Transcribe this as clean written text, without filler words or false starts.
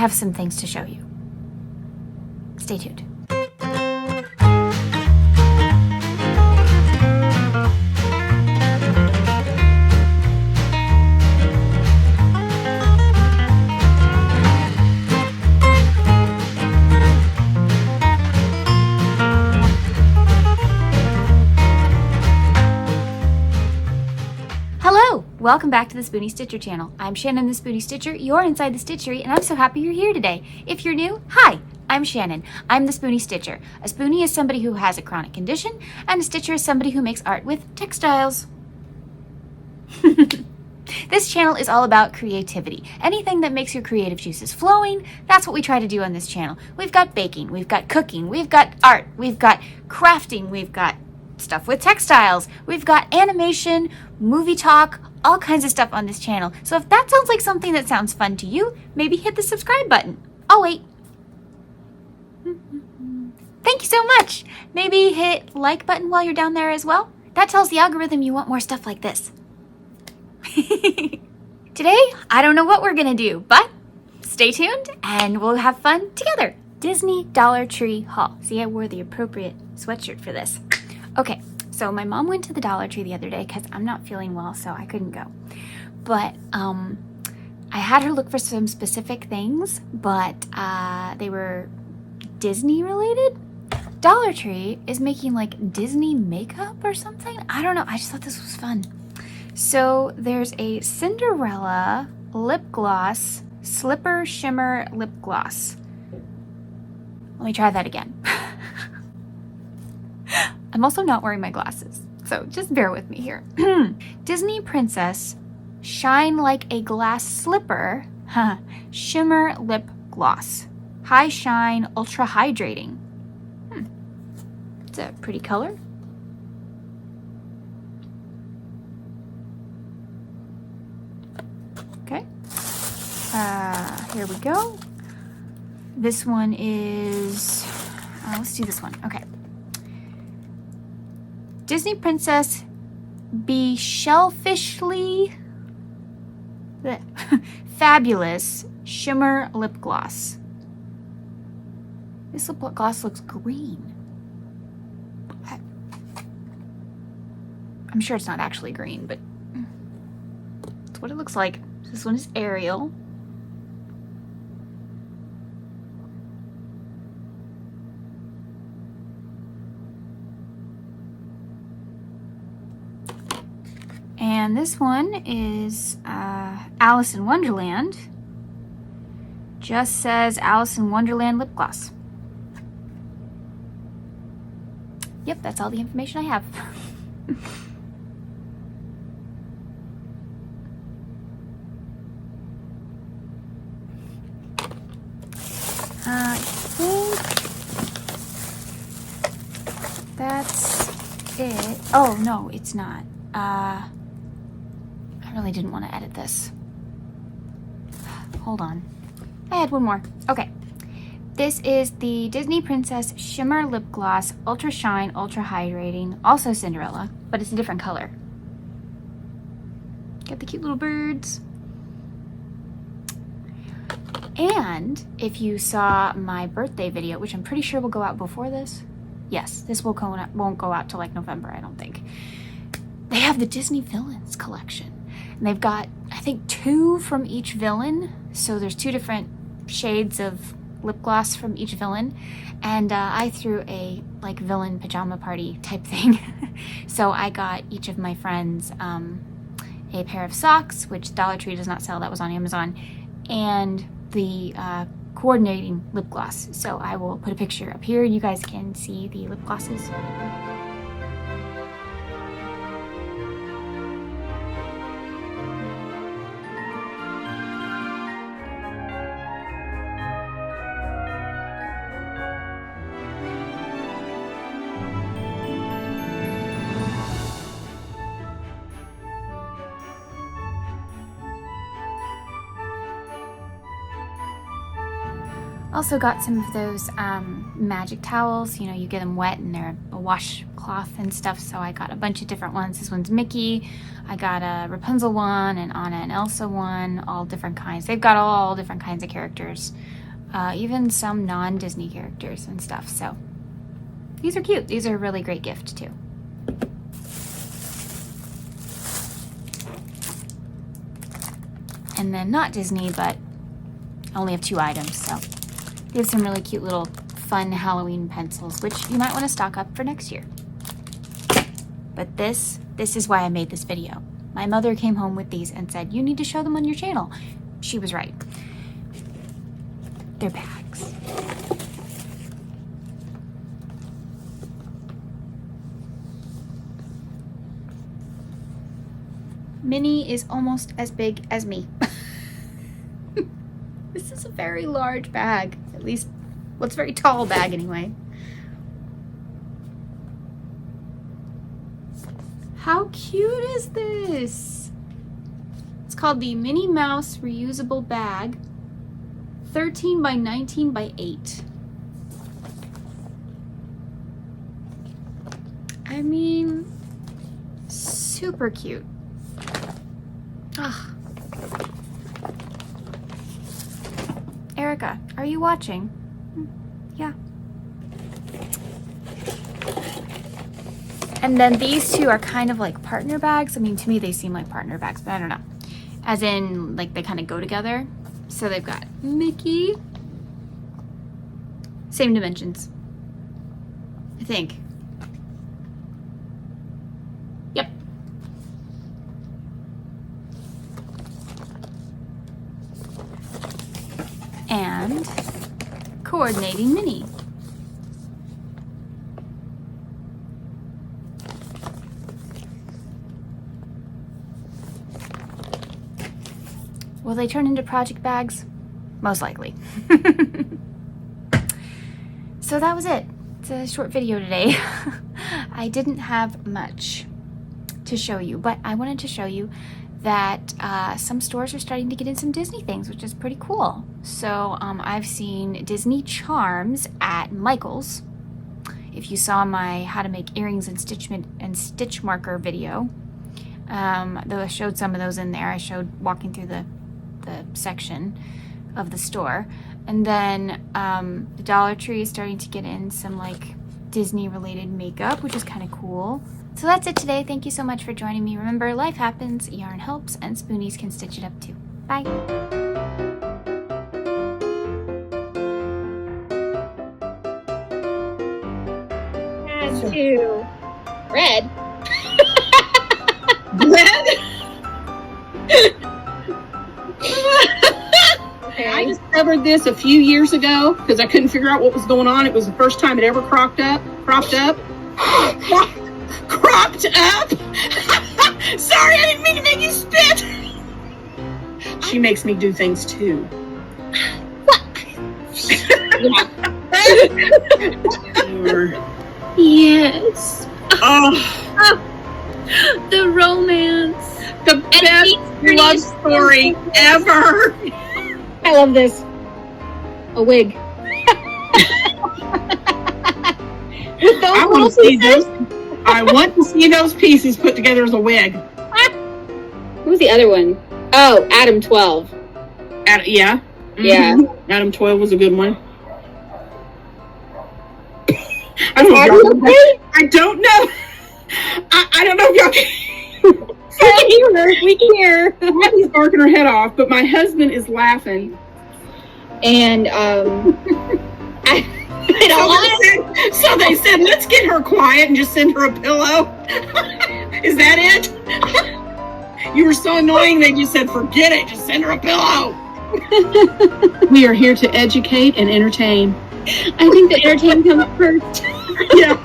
have some things to show you. Stay tuned. Welcome back to the Spoonie Stitcher channel. I'm Shannon the Spoonie Stitcher. You're inside the Stitchery, and I'm so happy you're here today. If you're new, hi, I'm Shannon. I'm the Spoonie Stitcher. A spoonie is somebody who has a chronic condition, and a stitcher is somebody who makes art with textiles. This channel is all about creativity. Anything that makes your creative juices flowing, that's what we try to do on this channel. We've got baking, we've got cooking, we've got art, we've got crafting, we've got stuff with textiles, we've got animation, movie talk, all kinds of stuff on this channel. So if that sounds like something that sounds fun to you, maybe hit the subscribe button. I'll wait. Thank you so much. Maybe hit like button while you're down there as well. That tells the algorithm you want more stuff like this. Today, I don't know what we're gonna do, but stay tuned and we'll have fun together. Disney Dollar Tree haul. See, I wore the appropriate sweatshirt for this. Okay. So my mom went to the Dollar Tree the other day because I'm not feeling well, so I couldn't go. But I had her look for some specific things, but they were Disney related. Dollar Tree is making like Disney makeup or something. I don't know. I just thought this was fun. So there's a Cinderella lip gloss, slipper shimmer lip gloss. Let me try that again. I'm also not wearing my glasses, so just bear with me here. Disney Princess Shine Like a Glass Slipper Shimmer Lip Gloss. High Shine Ultra Hydrating. It's a pretty color. Okay. Here we go. This one is... let's do this one. Okay. Disney Princess Be Shellfishly Fabulous Shimmer Lip Gloss. This lip gloss looks green. I'm sure it's not actually green, but that's what it looks like. This one is Ariel. And this one is Alice in Wonderland. Just says Alice in Wonderland lip gloss. Yep, that's all the information I have. I think that's it. Oh, no, it's not. I really didn't want to edit this. Hold on. I had one more. Okay. This is the Disney Princess Shimmer Lip Gloss Ultra Shine Ultra Hydrating. Also Cinderella, but it's a different color. Got the cute little birds. And if you saw my birthday video, which I'm pretty sure will go out before this. Yes, this won't go out till like November, I don't think. They have the Disney Villains collection. And they've got, I think, 2 from each villain. So there's 2 different shades of lip gloss from each villain. And I threw a like villain pajama party type thing. So I got each of my friends a pair of socks, which Dollar Tree does not sell. That was on Amazon. And the coordinating lip gloss. So I will put a picture up here. You guys can see the lip glosses. Also got some of those magic towels. You know, you get them wet and they're a washcloth and stuff. So I got a bunch of different ones. This one's Mickey. I got a Rapunzel one, an Anna and Elsa one, all different kinds. They've got all different kinds of characters, even some non-Disney characters and stuff. So these are cute. These are a really great gift too. And then not Disney, but I only have 2 items, so they have some really cute little fun Halloween pencils, which you might want to stock up for next year. But this is why I made this video. My mother came home with these and said, you need to show them on your channel. She was right. They're bags. Minnie is almost as big as me. This is a very large bag, at least, well, it's a very tall bag anyway. How cute is this? It's called the Minnie Mouse reusable bag, 13 by 19 by 8. I mean, super cute. Ah. Erica, are you watching? Yeah. And then these two are kind of like partner bags. I mean, to me, they seem like partner bags, but I don't know. As in, like, they kind of go together. So they've got Mickey. Same dimensions, I think. Yep. And coordinating Minnie. Will they turn into project bags? Most likely. So that was it. It's a short video today. I didn't have much to show you, but I wanted to show you that some stores are starting to get in some Disney things, which is pretty cool. So I've seen Disney charms at Michael's. If you saw my how to make earrings and stitch marker video, though I showed some of those in there. I showed walking through the section of the store. And then the Dollar Tree is starting to get in some like Disney related makeup, which is kind of cool. So that's it today. Thank you so much for joining me. Remember, life happens, yarn helps, and spoonies can stitch it up too. Bye. Add to red. Red? Okay. I discovered this a few years ago because I couldn't figure out what was going on. It was the first time it ever cropped up. Cropped up. Sorry, I didn't mean to make you spit. She makes me do things too. Yes. Oh, The romance. the best love story ever. I love this. A wig. With those I little want to see pieces? those. I want to see those pieces put together as a wig. Who's the other one? Oh, Adam 12. Yeah. Yeah. Adam 12 was a good one. I don't know. I don't know if y'all can. We can hear. Abby's barking her head off, but my husband is laughing. And So they said, let's get her quiet and just send her a pillow. Is that it? You were so annoying, they just said, forget it, just send her a pillow. We are here to educate and entertain. I think the entertainment comes first. Yeah.